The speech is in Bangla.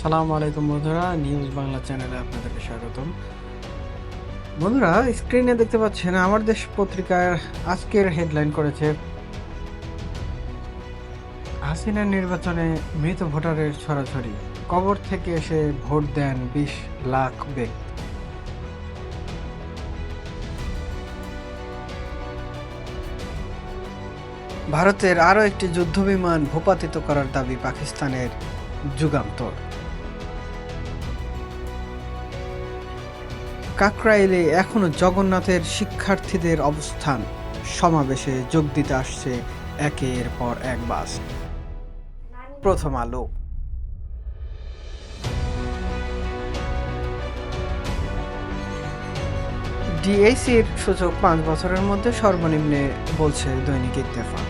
আসসালামু আলাইকুম বন্ধুরা, নিউজ বাংলা চ্যানেলে আপনাদেরকে স্বাগতম। বন্ধুরা, স্ক্রিনে দেখতে পাচ্ছেন আমার দেশ পত্রিকার আজকের হেডলাইন করেছে হাসিনার নির্বাচনে মৃত ভোটারের ছড়াছড়ি, কবর থেকে এসে ভোট দেন 20 লাখ ব্যক্তি। ভারতের আরও একটি যুদ্ধবিমান ভূপাতিত করার দাবি পাকিস্তানের, যুগান্তর। কাকরাইলে এখনো জগন্নাথের শিক্ষার্থীদের অবস্থান, সমাবেশে যোগ দিতে আসছে একের পর এক বাস। প্রথম আলো। ডিএসির সূচক 5 বছরের মধ্যে সর্বনিম্নে, বলছে দৈনিক ইত্তেফাক।